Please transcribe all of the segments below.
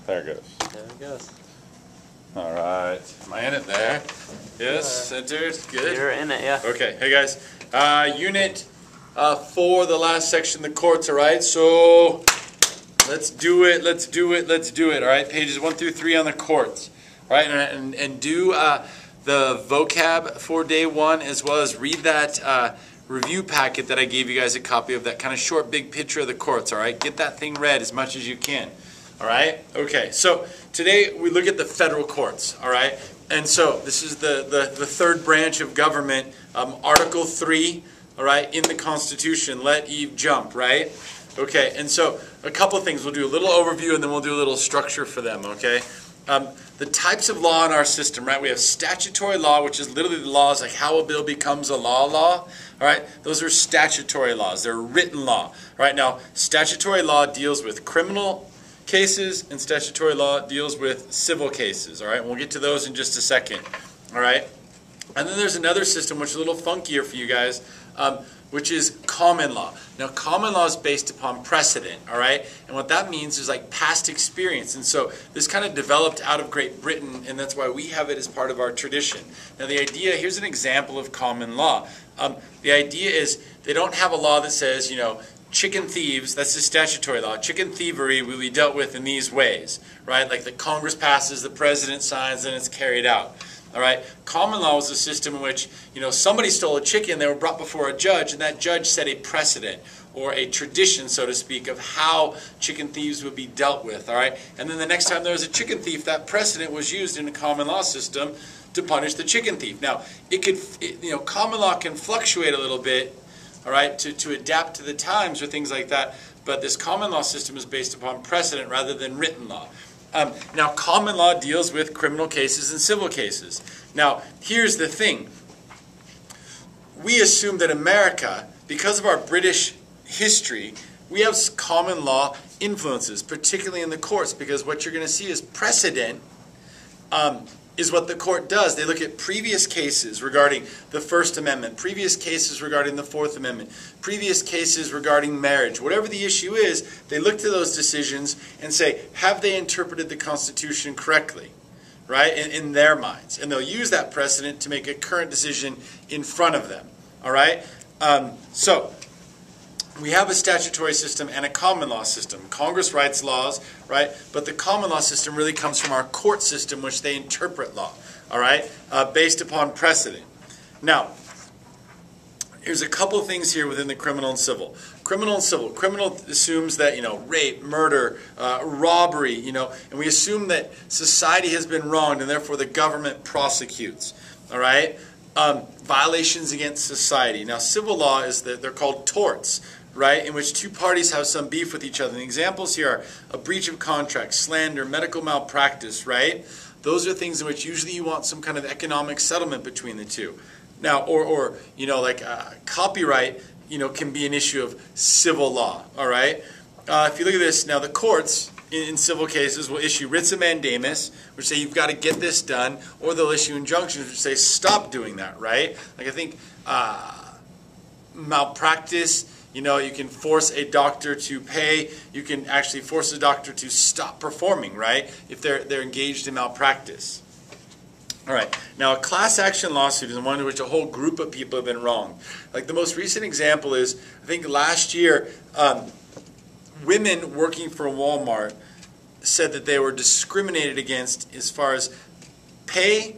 There it goes. There it goes. All right. Am I in it there? Yes, centered. Good. You're in it, yeah. Okay. Hey guys. Unit 4, the last section, the courts. All right. So let's do it. Let's do it. Let's do it. All right. Pages 1 through 3 on the courts. All right. And do the vocab for day 1, as well as read that review packet that I gave you guys a copy of, that kind of short big picture of the courts. All right. Get that thing read as much as you can. All right. Okay. So today we look at the federal courts. All right. And so this is the third branch of government, Article 3. All right, in the Constitution, let Eve jump. Right. Okay. And so a couple of things. We'll do a little overview and then we'll do a little structure for them. Okay. The types of law in our system, right? We have statutory law, which is literally the laws, like how a bill becomes a law. All right, those are statutory laws. They're written law. All right, now statutory law deals with criminal cases, and statutory law deals with civil cases. All right, we'll get to those in just a second. All right, and then there's another system which is a little funkier for you guys, which is common law. Now, common law is based upon precedent, all right? And what that means is like past experience. And so this kind of developed out of Great Britain, and that's why we have it as part of our tradition. Now, the idea, here's an example of common law. The idea is they don't have a law that says, you know, chicken thieves, that's the statutory law. Chicken thievery will be dealt with in these ways, right? Like the Congress passes, the president signs, and it's carried out. All right. Common law was a system in which, you know, somebody stole a chicken, they were brought before a judge, and that judge set a precedent or a tradition, so to speak, of how chicken thieves would be dealt with. All right. And then the next time there was a chicken thief, that precedent was used in a common law system to punish the chicken thief. Now, common law can fluctuate a little bit, all right, to adapt to the times or things like that. But this common law system is based upon precedent rather than written law. Now, common law deals with criminal cases and civil cases. Now, here's the thing. We assume that America, because of our British history, we have common law influences, particularly in the courts, because what you're going to see is precedent is what the court does. They look at previous cases regarding the First Amendment, previous cases regarding the Fourth Amendment, previous cases regarding marriage. Whatever the issue is, they look to those decisions and say, have they interpreted the Constitution correctly, right, in their minds? And they'll use that precedent to make a current decision in front of them, all right? So we have a statutory system and a common law system. Congress writes laws, right? But the common law system really comes from our court system, which they interpret law, all right, based upon precedent. Now, here's a couple of things here within the criminal and civil. Criminal and civil. Criminal assumes that, you know, rape, murder, robbery, you know, and we assume that society has been wronged and therefore the government prosecutes, all right? Violations against society. Now, civil law is that they're called torts, right, in which two parties have some beef with each other. And the examples here are a breach of contract, slander, medical malpractice, right? Those are things in which usually you want some kind of economic settlement between the two. Now, or you know, like copyright, you know, can be an issue of civil law, all right? If you look at this, now the courts in civil cases will issue writs of mandamus, which say you've got to get this done, or they'll issue injunctions which say stop doing that, right? Like I think malpractice, you know, you can force a doctor to pay. You can actually force a doctor to stop performing, right, if they're engaged in malpractice. All right. Now, a class action lawsuit is one in which a whole group of people have been wronged. Like the most recent example is, I think last year, women working for Walmart said that they were discriminated against as far as pay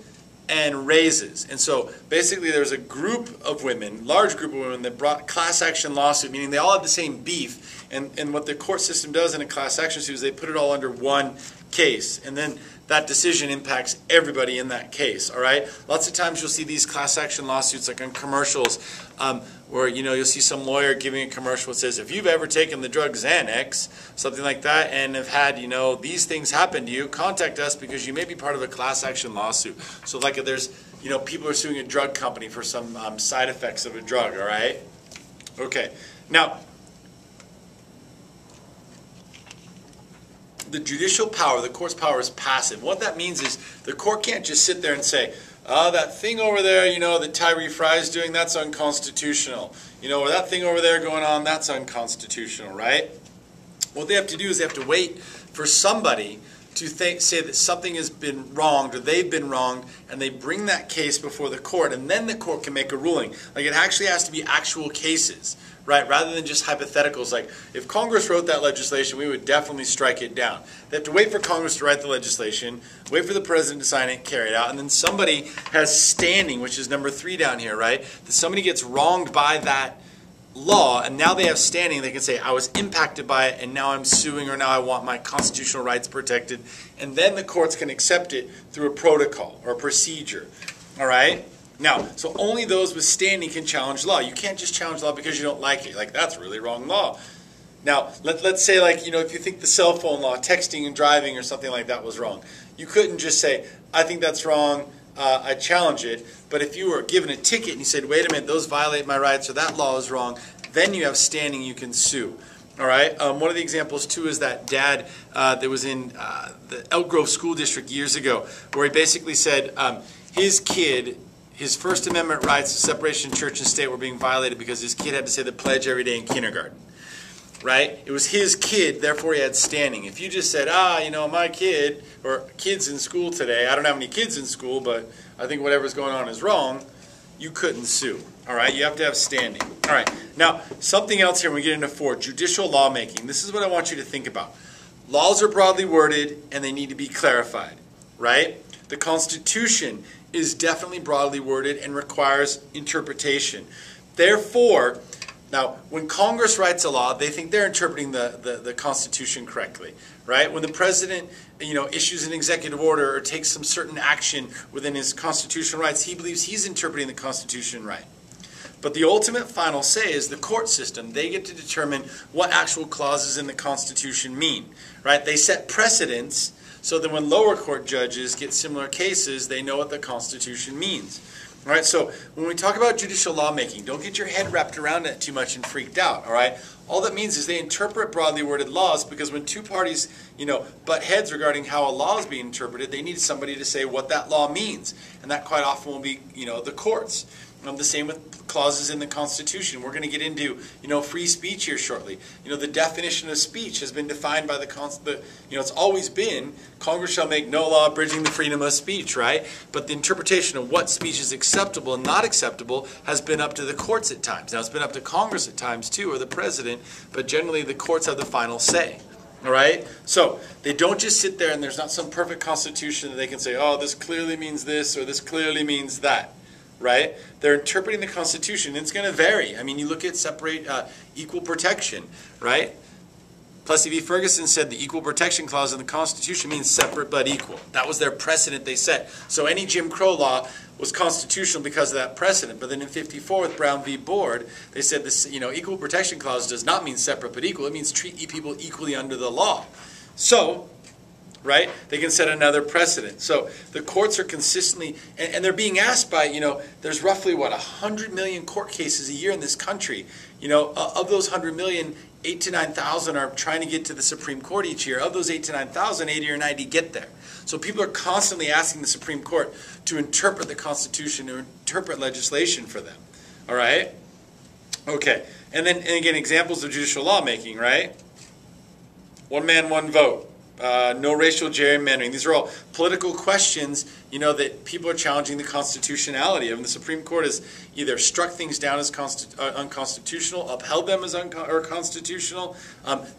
and raises. And so basically there was a group of women, large group of women, that brought class action lawsuit, meaning they all had the same beef. And what the court system does in a class action suit is they put it all under one case. And then that decision impacts everybody in that case, all right? Lots of times you'll see these class action lawsuits like on commercials where, you know, you'll see some lawyer giving a commercial that says, if you've ever taken the drug Xanax, something like that, and have had, you know, these things happen to you, contact us because you may be part of a class action lawsuit. So like if there's, you know, people are suing a drug company for some side effects of a drug, all right? Okay. Now, the judicial power, the court's power, is passive. What that means is the court can't just sit there and say, oh, that thing over there, you know, that Tyree Fry's doing, that's unconstitutional. You know, or that thing over there going on, that's unconstitutional, right? What they have to do is they have to wait for somebody to say that something has been wronged or they've been wronged, and they bring that case before the court, and then the court can make a ruling. Like, it actually has to be actual cases, right, rather than just hypotheticals. Like, if Congress wrote that legislation, we would definitely strike it down. They have to wait for Congress to write the legislation, wait for the president to sign it, carry it out, and then somebody has standing, which is number 3 down here, right, that somebody gets wronged by that law, and now they have standing. They can say, I was impacted by it, and now I'm suing, or now I want my constitutional rights protected, and then the courts can accept it through a protocol or a procedure. All right? Now, so only those with standing can challenge law. You can't just challenge law because you don't like it. Like, that's really wrong law. Now, let's say, like, you know, if you think the cell phone law, texting and driving or something like that was wrong, you couldn't just say, I think that's wrong, I challenge it. But if you were given a ticket and you said, wait a minute, those violate my rights, or that law is wrong, then you have standing, you can sue. All right. One of the examples, too, is that dad that was in the Elk Grove School District years ago, where he basically said his kid, his First Amendment rights to separation of church and state were being violated because his kid had to say the pledge every day in kindergarten. Right? It was his kid, therefore he had standing. If you just said, you know, my kid, or kids in school today, I don't have any kids in school, but I think whatever's going on is wrong, you couldn't sue. All right? You have to have standing. All right. Now, something else here when we get into 4, judicial lawmaking. This is what I want you to think about. Laws are broadly worded, and they need to be clarified. Right? The Constitution is definitely broadly worded and requires interpretation. Therefore, now, when Congress writes a law, they think they're interpreting the Constitution correctly, right? When the president, you know, issues an executive order or takes some certain action within his constitutional rights, he believes he's interpreting the Constitution right. But the ultimate final say is the court system. They get to determine what actual clauses in the Constitution mean, right? They set precedents so that when lower court judges get similar cases, they know what the Constitution means. All right, so when we talk about judicial lawmaking, don't get your head wrapped around it too much and freaked out, all right? All that means is they interpret broadly worded laws, because when two parties, you know, butt heads regarding how a law is being interpreted, they need somebody to say what that law means. And that quite often will be, you know, the courts. The same with clauses in the Constitution. We're going to get into, you know, free speech here shortly. You know, the definition of speech has been defined by you know, it's always been, Congress shall make no law abridging the freedom of speech, right? But the interpretation of what speech is acceptable and not acceptable has been up to the courts at times. Now, it's been up to Congress at times, too, or the president, but generally the courts have the final say. All right? So, they don't just sit there and there's not some perfect constitution that they can say, oh, this clearly means this or this clearly means that. Right? They're interpreting the Constitution. It's going to vary. I mean, you look at equal protection, right? Plessy v. Ferguson said the equal protection clause in the Constitution means separate but equal. That was their precedent they set. So any Jim Crow law was constitutional because of that precedent. But then in 54 with Brown v. Board, they said this, you know, equal protection clause does not mean separate but equal. It means treat people equally under the law. So, right? They can set another precedent. So the courts are consistently, and they're being asked by, you know, there's roughly, 100 million court cases a year in this country. You know, of those 100 million, 8,000 to 9,000 are trying to get to the Supreme Court each year. Of those 8,000 to 9,000, 80 or 90 get there. So people are constantly asking the Supreme Court to interpret the Constitution, to interpret legislation for them. All right? Okay. And again, examples of judicial lawmaking, right? One man, one vote. No racial gerrymandering. These are all political questions, you know, that people are challenging the constitutionality of. And the Supreme Court has either struck things down as unconstitutional, upheld them as unconstitutional.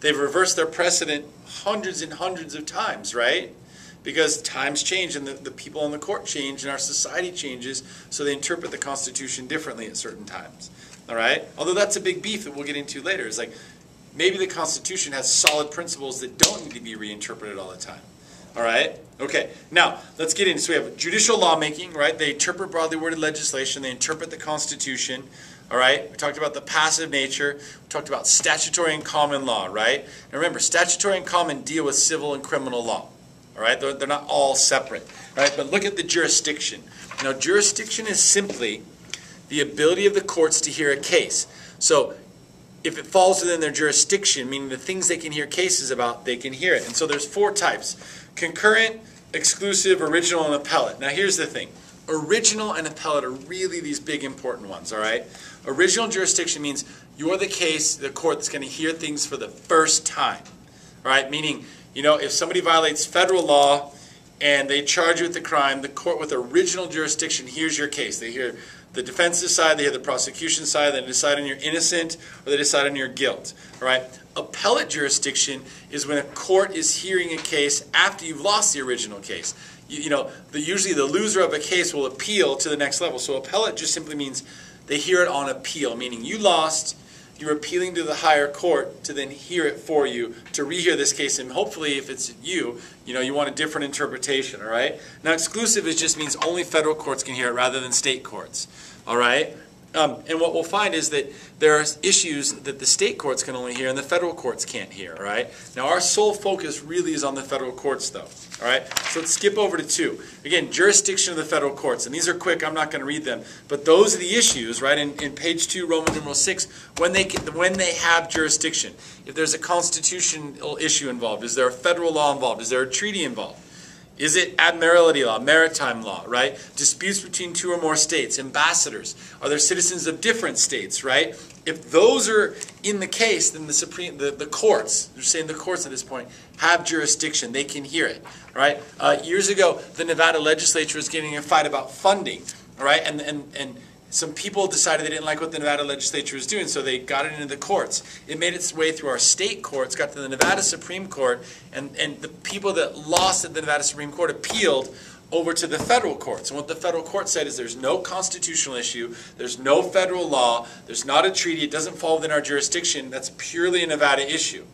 They've reversed their precedent hundreds and hundreds of times, right? Because times change and the people on the court change and our society changes, so they interpret the Constitution differently at certain times. All right? Although that's a big beef that we'll get into later. It's like, maybe the Constitution has solid principles that don't need to be reinterpreted all the time. All right? Okay. Now, let's get into. So we have judicial lawmaking, right? They interpret broadly worded legislation. They interpret the Constitution. All right? We talked about the passive nature. We talked about statutory and common law, right? And remember, statutory and common deal with civil and criminal law. All right? They're not all separate. Right? But look at the jurisdiction. Now, jurisdiction is simply the ability of the courts to hear a case. So, if it falls within their jurisdiction, meaning the things they can hear cases about, they can hear it. And so there's 4 types. Concurrent, exclusive, original, and appellate. Now here's the thing. Original and appellate are really these big important ones, all right? Original jurisdiction means you're the court that's going to hear things for the first time, all right? Meaning You know, if somebody violates federal law and they charge you with the crime, the court with original jurisdiction hears your case. They hear the defense's side, they hear the prosecution side, they decide on your innocent or they decide on your guilt. All right? Appellate jurisdiction is when a court is hearing a case after you've lost the original case. Usually the loser of a case will appeal to the next level. So appellate just simply means they hear it on appeal, meaning you lost, you're appealing to the higher court to then hear it for you, to rehear this case, and hopefully if it's you want a different interpretation, all right? Now exclusive just means only federal courts can hear it rather than state courts, all right? And what we'll find is that there are issues that the state courts can only hear and the federal courts can't hear, all right? Now our sole focus really is on the federal courts though, all right? So let's skip over to 2. Again, jurisdiction of the federal courts, and these are quick, I'm not going to read them, but those are the issues, right, in page 2, Roman numeral 6, when they have jurisdiction. If there's a constitutional issue involved, is there a federal law involved, is there a treaty involved? Is it admiralty law, maritime law, right? Disputes between 2 or more states, ambassadors. Are there citizens of different states, right? If those are in the case, then the courts, they're saying the courts at this point, have jurisdiction. They can hear it, right? Years ago, the Nevada legislature was getting in a fight about funding, right? And some people decided they didn't like what the Nevada legislature was doing, so they got it into the courts. It made its way through our state courts, got to the Nevada Supreme Court, and the people that lost at the Nevada Supreme Court appealed over to the federal courts. And what the federal court said is there's no constitutional issue, there's no federal law, there's not a treaty, it doesn't fall within our jurisdiction, that's purely a Nevada issue.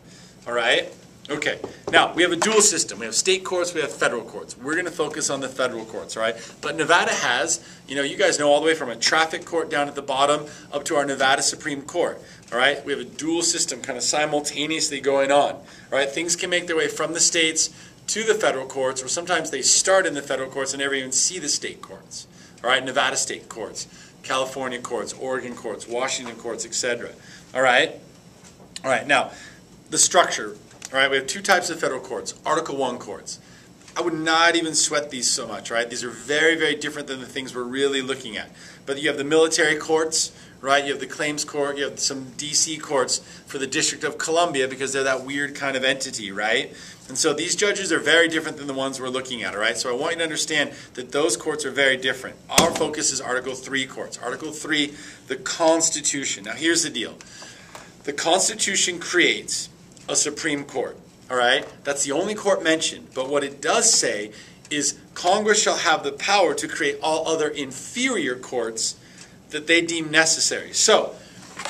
All right? Okay, now we have a dual system. We have state courts, we have federal courts. We're going to focus on the federal courts, all right? But Nevada has, you guys know all the way from a traffic court down at the bottom up to our Nevada Supreme Court, all right? We have a dual system kind of simultaneously going on, all right? Things can make their way from the states to the federal courts, or sometimes they start in the federal courts and never even see the state courts, all right? Nevada state courts, California courts, Oregon courts, Washington courts, etc. All right? All right, now, the structure. All right, we have 2 types of federal courts, Article I courts. I would not even sweat these so much, right? These are very, very different than the things we're really looking at. But you have the military courts, right? You have the claims court, you have some D.C. courts for the District of Columbia because they're that weird kind of entity, right? And so these judges are very different than the ones we're looking at, all right? So I want you to understand that those courts are very different. Our focus is Article III courts. Article III, the Constitution. Now here's the deal. The Constitution creates a Supreme Court, all right? That's the only court mentioned. But what it does say is Congress shall have the power to create all other inferior courts that they deem necessary. So,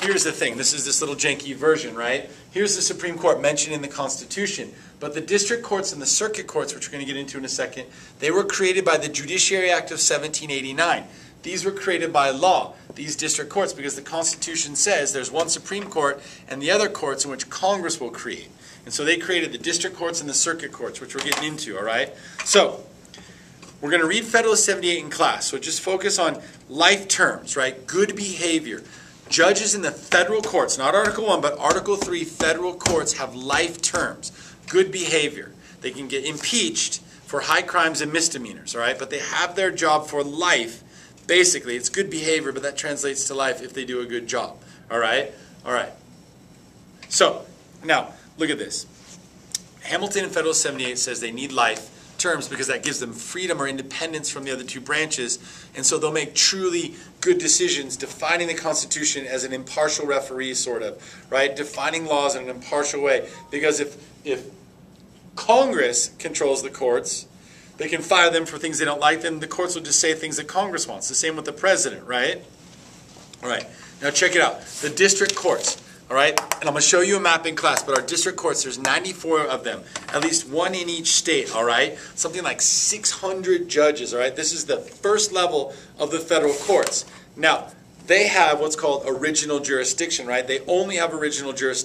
here's the thing. This is this little janky version, right? Here's the Supreme Court mentioned in the Constitution. But the district courts and the circuit courts, which we're going to get into in a second, they were created by the Judiciary Act of 1789. These were created by law, these district courts, because the Constitution says there's one Supreme Court and the other courts in which Congress will create. And so they created the district courts and the circuit courts, which we're getting into, all right? So, we're going to read Federalist 78 in class. So just focus on life terms, right? Good behavior. Judges in the federal courts, not Article I, but Article III federal courts have life terms. Good behavior. They can get impeached for high crimes and misdemeanors, all right? But they have their job for life. Basically, it's good behavior, but that translates to life if they do a good job. All right? All right. So, now, look at this. Hamilton in Federalist 78 says they need life terms because that gives them freedom or independence from the other 2 branches. And so they'll make truly good decisions, defining the Constitution as an impartial referee, sort of, right? Defining laws in an impartial way. Because if Congress controls the courts, they can fire them for things they don't like, then the courts will just say things that Congress wants. The same with the president, right? All right. Now check it out. The district courts, all right? And I'm going to show you a map in class, but our district courts, there's 94 of them, at least 1 in each state, all right? Something like 600 judges, all right? This is the first level of the federal courts. Now, they have what's called original jurisdiction, right? They only have original jurisdiction.